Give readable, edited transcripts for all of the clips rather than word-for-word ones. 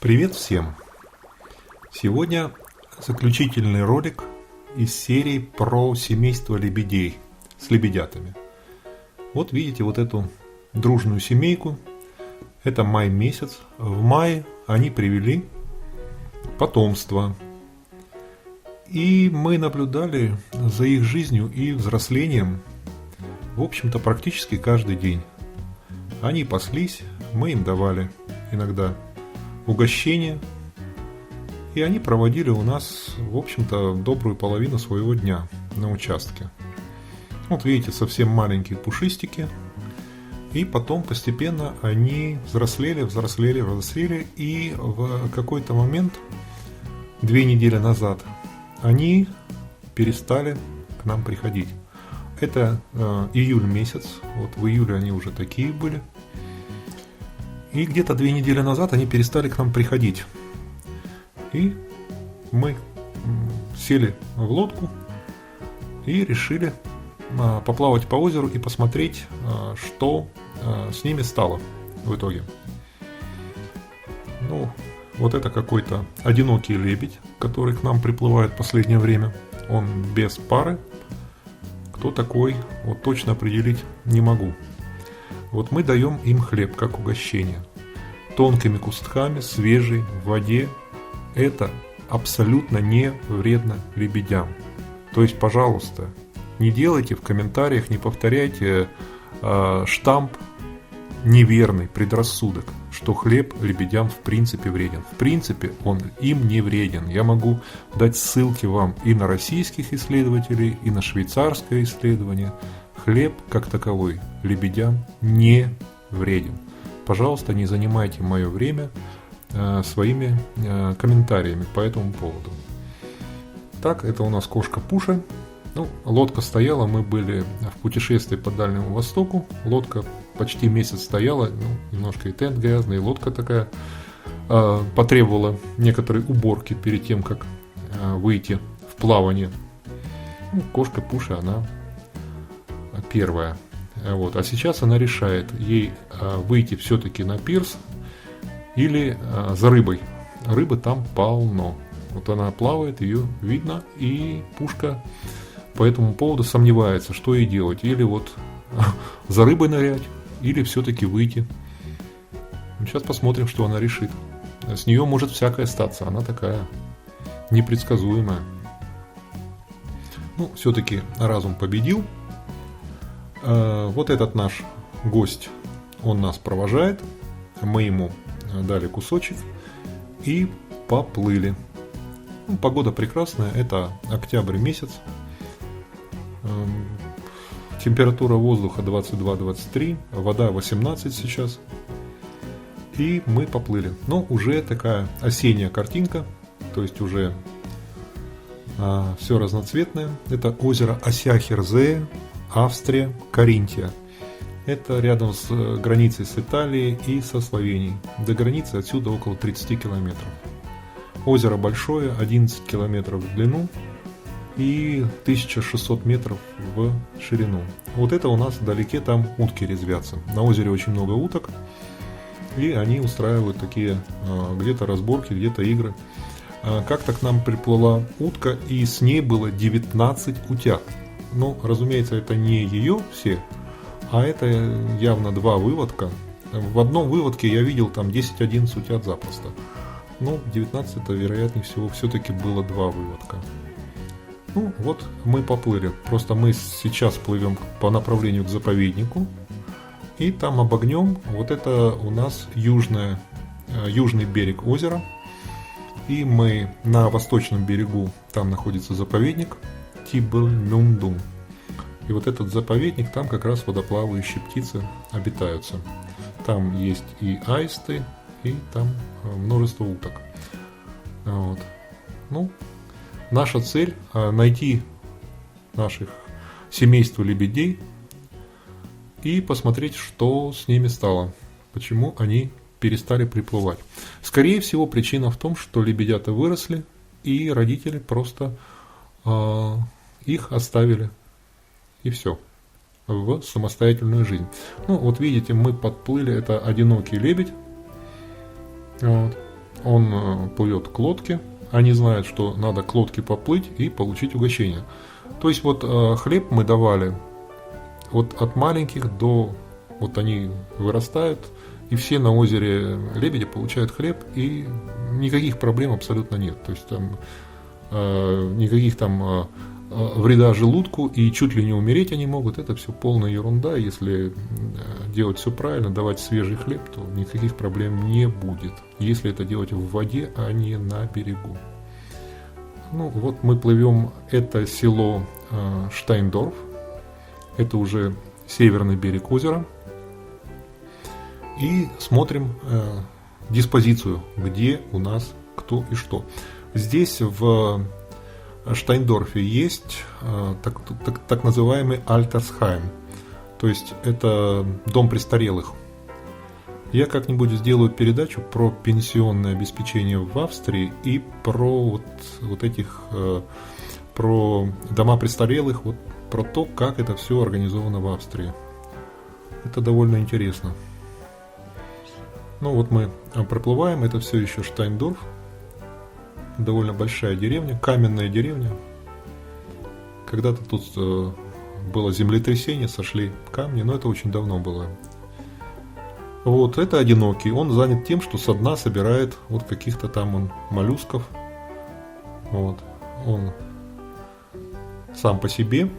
Привет всем! Сегодня заключительный ролик из серии про семейство лебедей с лебедятами. Вот видите вот эту дружную семейку. Это май месяц. В мае они привели потомство. И мы наблюдали за их жизнью и взрослением, в общем-то, практически каждый день. Они паслись, мы им давали иногда угощения, и они проводили у нас, в общем-то, добрую половину своего дня на участке. Вот видите, совсем маленькие пушистики, и потом постепенно они взрослели, и в какой-то момент, 2 недели назад, они перестали к нам приходить. Это июль месяц, вот в июле они уже такие были. И где-то 2 недели назад они перестали к нам приходить. И мы сели в лодку и решили поплавать по озеру и посмотреть, что с ними стало в итоге. Ну, вот это какой-то одинокий лебедь, который к нам приплывает в последнее время. Он без пары. Кто такой, вот точно определить не могу. Вот мы даем им хлеб как угощение. Тонкими кустками, свежий, в воде. Это абсолютно не вредно лебедям. То есть, пожалуйста, не делайте в комментариях, не повторяйте штамп неверный, предрассудок, что хлеб лебедям в принципе вреден. В принципе, он им не вреден. Я могу дать ссылки вам и на российских исследователей, и на швейцарское исследование. Хлеб, как таковой, лебедям не вреден. Пожалуйста, не занимайте мое время своими комментариями по этому поводу. Так, это у нас кошка Пуша. Ну, лодка стояла, мы были в путешествии по Дальнему Востоку. Лодка почти месяц стояла, немножко и тент грязный, и лодка такая. Потребовала некоторой уборки перед тем, как выйти в плавание. Ну, кошка Пуша, она первая. Вот. А сейчас она решает, ей выйти все-таки на пирс или за рыбой. Рыбы там полно. Вот она плавает, ее видно, и Пушка по этому поводу сомневается, что ей делать. Или вот за рыбой нырять, или все-таки выйти. Сейчас посмотрим, что она решит. С нее может всякое статься, она такая непредсказуемая. Ну, все-таки разум победил. Вот этот наш гость, он нас провожает. Мы ему дали кусочек и поплыли. Ну, погода прекрасная, это октябрь месяц. Температура воздуха 22-23, вода 18 сейчас. И мы поплыли. Но уже такая осенняя картинка, то есть уже все разноцветное. Это озеро Асяхерзее, Австрия, Каринтия. Это рядом с границей с Италией и со Словенией. До границы отсюда около 30 километров. Озеро большое, 11 километров в длину и 1600 метров в ширину. Вот это у нас вдалеке, там утки резвятся. На озере очень много уток, и они устраивают такие где-то разборки, где-то игры. Как-то к нам приплыла утка, и с ней было 19 утят. Ну, разумеется, это не ее все, а это явно 2 выводка. В одном выводке я видел там 10-11 утят запросто. Ну, 19 это, вероятнее всего, все-таки было 2 выводка. Ну, вот мы поплыли. Просто мы сейчас плывем по направлению к заповеднику. И там обогнем. Вот это у нас южный берег озера. И мы на восточном берегу, там находится заповедник Тибл-Люндум. И вот этот заповедник, там как раз водоплавающие птицы обитаются. Там есть и аисты, и там множество уток. Вот. Ну, наша цель найти наших семейства лебедей и посмотреть, что с ними стало, почему они перестали приплывать. Скорее всего, причина в том, что лебедята выросли, и родители просто их оставили, и все, в самостоятельную жизнь. Ну, вот видите, мы подплыли, это одинокий лебедь. Вот. он плывет к лодке, они знают, что надо к лодке поплыть и получить угощение. То есть вот хлеб мы давали вот от маленьких до... Вот они вырастают, и все на озере Лебеди получают хлеб, и никаких проблем абсолютно нет. То есть там никаких там вреда желудку, и чуть ли не умереть они могут. Это все полная ерунда. Если делать все правильно, давать свежий хлеб, то никаких проблем не будет, если это делать в воде, а не на берегу. Ну вот мы плывем, это село Штайндорф, это уже северный берег озера, и смотрим диспозицию, где у нас кто и что. Здесь в Штайндорфе есть так называемый Альтерсхайм, то есть это дом престарелых. Я как-нибудь сделаю передачу про пенсионное обеспечение в Австрии и про вот этих, про дома престарелых, вот про то, как это все организовано в Австрии. Это довольно интересно. Ну вот мы проплываем, это все еще Штайндорф, довольно большая деревня, каменная деревня. Когда-то тут было землетрясение, сошли камни, но это очень давно было. Вот, это одинокий, он занят тем, что со дна собирает вот каких-то там моллюсков. Вот, он сам по себе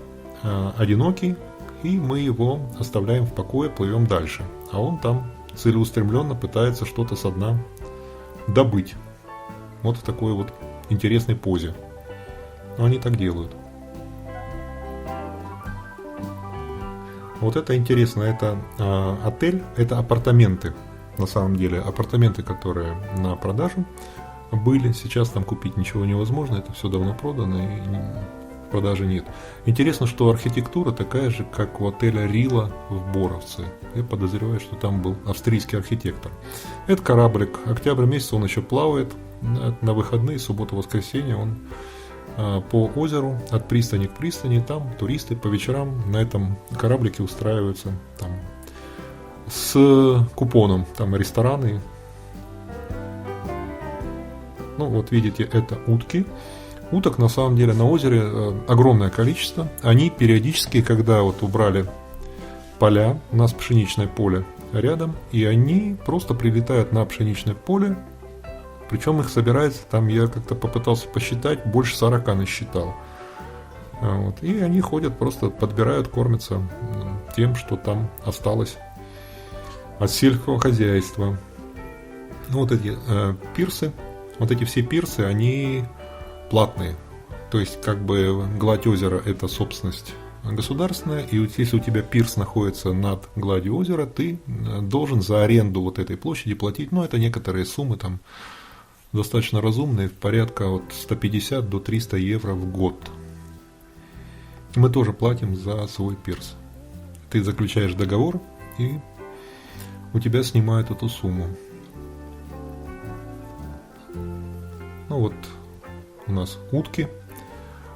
одинокий, и мы его оставляем в покое, плывем дальше. А он там целеустремленно пытается что-то со дна добыть. Вот в такой вот интересной позе. Но они так делают. Вот это интересно, это отель, это апартаменты, на самом деле, апартаменты, которые на продажу были, сейчас там купить ничего невозможно, это все давно продано и в продаже нет. Интересно, что архитектура такая же, как у отеля Рила в Боровце. Я подозреваю, что там был австрийский архитектор. Это кораблик, октябрь месяц он еще плавает, на выходные, субботу-воскресенье он по озеру, от пристани к пристани, там туристы по вечерам на этом кораблике устраиваются там, с купоном, там рестораны. Ну вот видите, это утки. Уток на самом деле на озере огромное количество. Они периодически, когда вот убрали поля, у нас пшеничное поле рядом, и они просто прилетают на пшеничное поле. Причем их собирается, там я как-то попытался посчитать, больше 40 насчитал. Вот. И они ходят, просто подбирают, кормятся тем, что там осталось от сельского хозяйства. Ну, вот эти пирсы, вот эти все пирсы, они платные. То есть, как бы гладь озера – это собственность государственная, и вот если у тебя пирс находится над гладью озера, ты должен за аренду вот этой площади платить, ну, это некоторые суммы там, достаточно разумные, порядка от 150 до 300 евро в год. Мы тоже платим за свой пирс. Ты заключаешь договор, и у тебя снимают эту сумму. Ну вот у нас утки.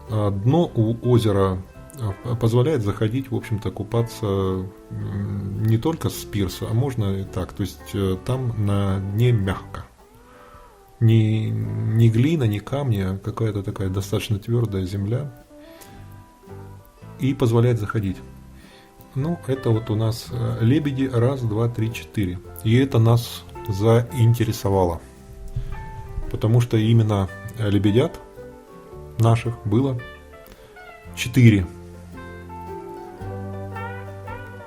Дно у озера позволяет заходить, в общем-то, купаться не только с пирса, а можно и так. То есть там на дне мягко. Не глина, не камни, а какая-то такая достаточно твердая земля. И позволяет заходить. Ну, это вот у нас лебеди. 1, 2, 3, 4. И это нас заинтересовало. Потому что именно лебедят наших было 4.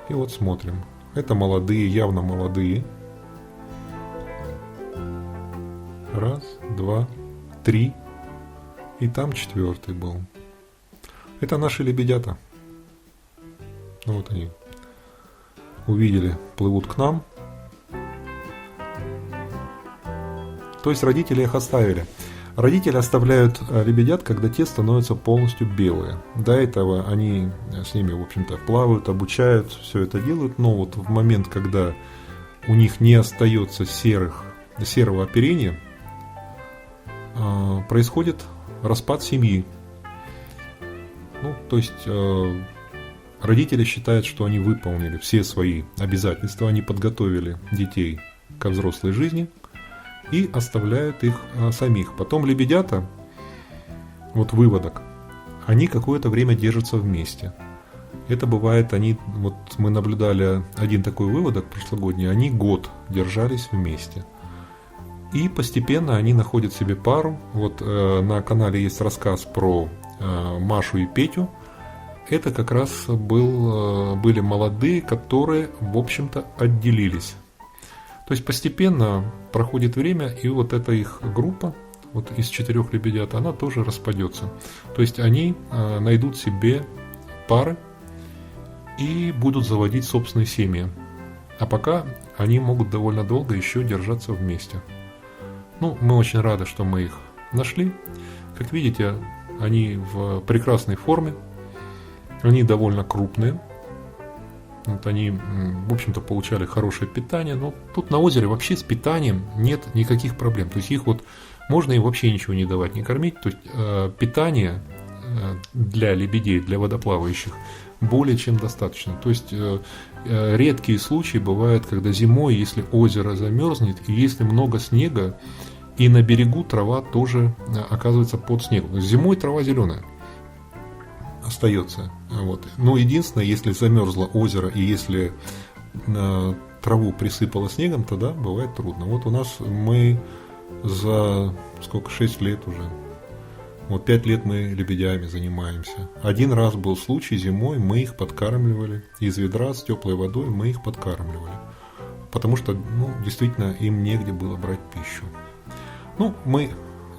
И вот смотрим. Это молодые, явно молодые. 1, 2, 3. И там 4 был. Это наши лебедята. Ну вот они увидели, плывут к нам. То есть родители их оставили. Родители оставляют лебедят, когда те становятся полностью белые. До этого они с ними, в общем-то, плавают, обучают, все это делают. Но вот в момент, когда у них не остается серого оперения, происходит распад семьи. Ну, то есть родители считают, что они выполнили все свои обязательства, они подготовили детей ко взрослой жизни, и оставляют их самих. Потом лебедята, вот выводок, они какое-то время держатся вместе. Это бывает, вот мы наблюдали один такой выводок прошлогодний, они год держались вместе. И постепенно они находят себе пару. Вот на канале есть рассказ про Машу и Петю. Это как раз были молодые, которые, в общем-то, отделились. То есть постепенно проходит время, и вот эта их группа, вот из 4 лебедят, она тоже распадется. То есть они найдут себе пары и будут заводить собственные семьи. А пока они могут довольно долго еще держаться вместе. Ну, мы очень рады, что мы их нашли. Как видите, они в прекрасной форме. Они довольно крупные. Вот они, в общем-то, получали хорошее питание. Но тут на озере вообще с питанием нет никаких проблем. То есть их вот можно им вообще ничего не давать, не кормить. То есть питание для лебедей, для водоплавающих более чем достаточно. То есть редкие случаи бывают, когда зимой, если озеро замерзнет и если много снега, и на берегу трава тоже оказывается под снегом. То есть зимой трава зеленая остается. Вот. Но единственное, если замерзло озеро и если траву присыпало снегом, тогда бывает трудно. Вот у нас мы за 6 лет уже. Вот 5 лет мы лебедями занимаемся. Один раз был случай зимой, мы их подкармливали. Из ведра с теплой водой мы их подкармливали. Потому что, действительно, им негде было брать пищу.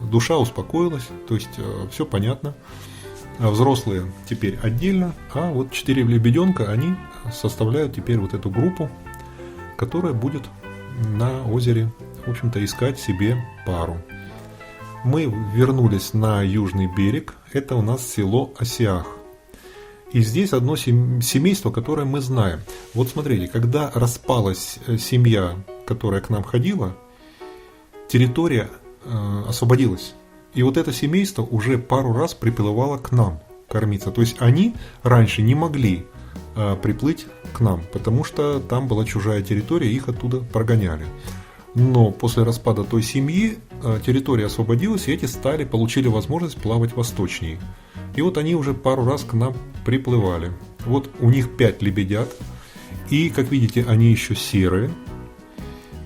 Душа успокоилась, то есть все понятно. Взрослые теперь отдельно, а вот 4 лебеденка, они составляют теперь вот эту группу, которая будет на озере, в общем-то, искать себе пару. Мы вернулись на южный берег, это у нас село Осиах. И здесь одно семейство, которое мы знаем. Вот смотрите, когда распалась семья, которая к нам ходила, территория освободилась. И вот это семейство уже пару раз приплывало к нам кормиться. То есть они раньше не могли приплыть к нам, потому что там была чужая территория, их оттуда прогоняли. Но после распада той семьи территория освободилась, и эти стали получили возможность плавать восточнее. И вот они уже пару раз к нам приплывали. Вот у них 5 лебедят, и, как видите, они еще серые.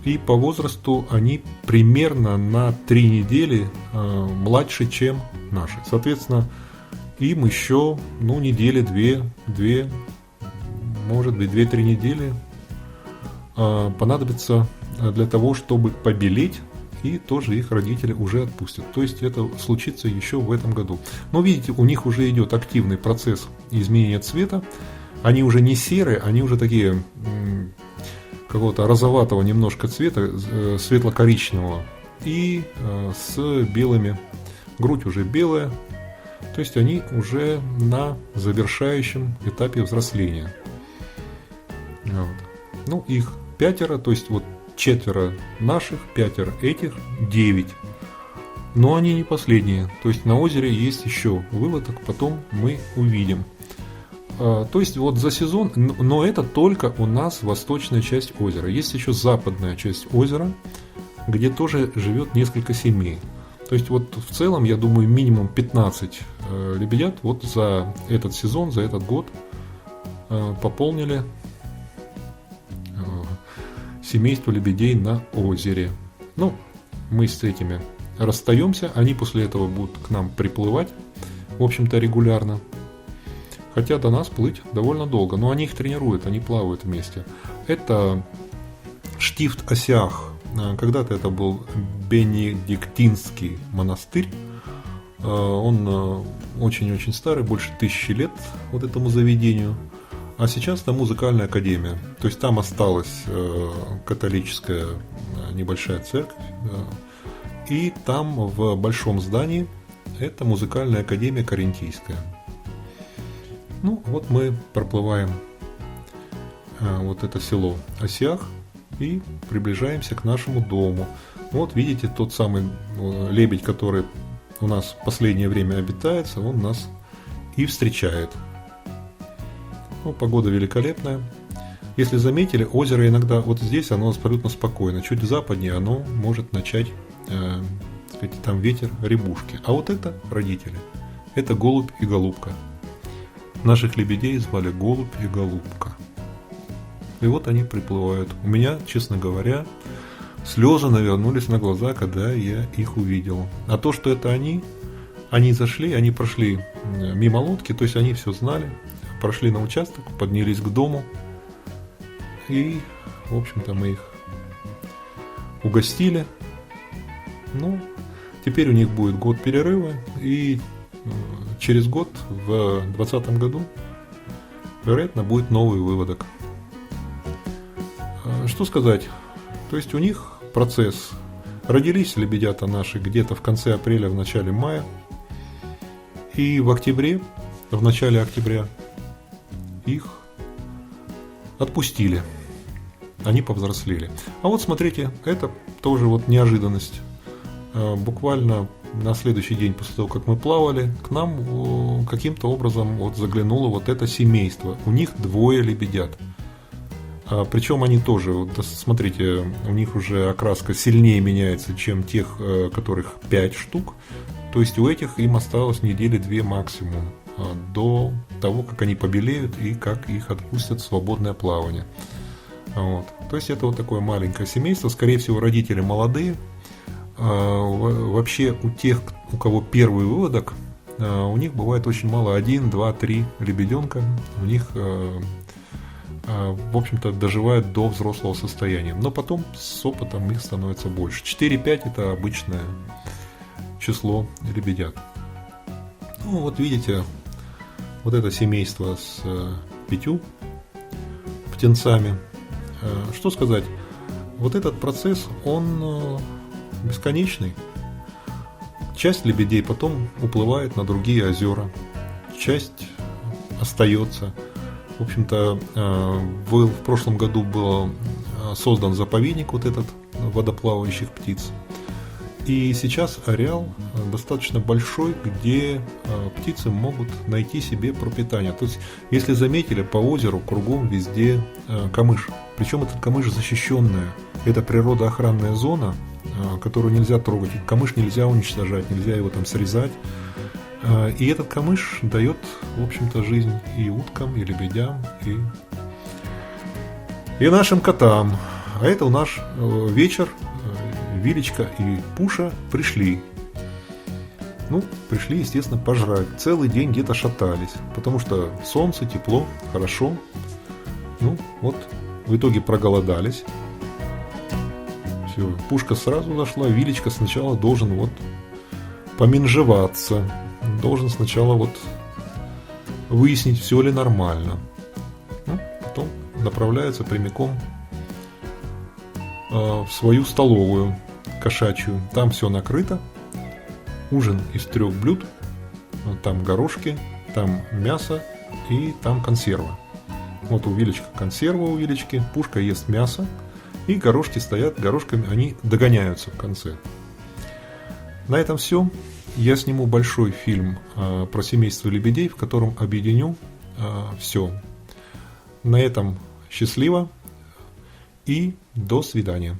И по возрасту они примерно на 3 недели младше, чем наши. Соответственно, им еще недели 2, может быть 2-3 недели понадобится для того, чтобы побелеть, и тоже их родители уже отпустят. То есть это случится еще в этом году. Но видите, у них уже идет активный процесс изменения цвета. Они уже не серые, они уже такие какого-то розоватого немножко цвета, светло-коричневого, и с белыми. Грудь уже белая, то есть они уже на завершающем этапе взросления. Вот. Их 5, то есть вот 4 наших, 5 этих, 9. Но они не последние, то есть на озере есть еще выводок, потом мы увидим. То есть вот за сезон, но это только у нас восточная часть озера. Есть еще западная часть озера, где тоже живет несколько семей. То есть вот в целом, я думаю, минимум 15 лебедят вот за этот сезон, за этот год пополнили семейство лебедей на озере. Мы с этими расстаемся, они после этого будут к нам приплывать, в общем-то, регулярно. Хотя до нас плыть довольно долго, но они их тренируют, они плавают вместе. Это штифт Осиах. Когда-то это был бенедиктинский монастырь. Он очень-очень старый, больше 1000 лет вот этому заведению. А сейчас это музыкальная академия. То есть там осталась католическая небольшая церковь. И там в большом здании это музыкальная академия каринтийская. Вот мы проплываем вот это село Осиах и приближаемся к нашему дому. Вот видите, тот самый лебедь, который у нас в последнее время обитается, он нас и встречает. Погода великолепная. Если заметили, озеро иногда вот здесь оно абсолютно спокойно, чуть западнее оно может начать, сказать, там ветер, рябушки. А вот это родители, это голубь и голубка. Наших лебедей звали голубь и голубка. И вот они приплывают. У меня, честно говоря, слезы навернулись на глаза, когда я их увидел. А то, что это они зашли, они прошли мимо лодки, то есть они все знали, прошли на участок, поднялись к дому. И, в общем-то, мы их угостили. Ну, теперь у них будет год перерыва, и через год, в 2020 году, вероятно, будет новый выводок. Что сказать? То есть у них процесс. Родились лебедята наши где-то в конце апреля, в начале мая. И в октябре, в начале октября, их отпустили. Они повзрослели. А вот смотрите, это тоже вот неожиданность. Буквально на следующий день после того, как мы плавали, к нам каким-то образом вот заглянуло вот это семейство. У них 2 лебедят. Причем они тоже, вот, смотрите, у них уже окраска сильнее меняется, чем тех, которых 5 штук. То есть у этих им осталось недели 2 максимум до того, как они побелеют и как их отпустят в свободное плавание. Вот. То есть это вот такое маленькое семейство, скорее всего родители молодые. Вообще у тех, у кого первый выводок, у них бывает очень мало, 1, 2, 3 лебеденка, у них, в общем-то, доживают до взрослого состояния. Но потом с опытом их становится больше. 4-5 это обычное число лебедят. Ну вот видите, вот это семейство с 5 птенцами. Что сказать? Вот этот процесс, он бесконечный. Часть лебедей потом уплывает на другие озера, часть остается. В общем-то, в прошлом году был создан заповедник вот этот водоплавающих птиц. И сейчас ареал достаточно большой, где птицы могут найти себе пропитание. То есть, если заметили, по озеру кругом везде камыш. Причем этот камыш защищенная. Это природоохранная зона, которую нельзя трогать. Камыш нельзя уничтожать, нельзя его там срезать. И этот камыш дает, в общем-то, жизнь и уткам, и лебедям, и нашим котам. А это у нас вечер. Вилечка и Пуша пришли. Ну, пришли, естественно, пожрать. Целый день где-то шатались, потому что солнце, тепло, хорошо. Ну, вот, в итоге проголодались. Все, Пушка сразу зашла, Вилечка сначала должен вот поменжеваться. Должен сначала вот выяснить, все ли нормально. Ну, потом направляется прямиком в свою столовую кошачью. Там все накрыто. Ужин из 3 блюд. Там горошки, там мясо и там консерва. Вот у Вилечки консерва, у Вилечки. Пушка ест мясо. И горошки стоят, горошками они догоняются в конце. На этом все. Я сниму большой фильм про семейство лебедей, в котором объединю все. На этом счастливо и до свидания.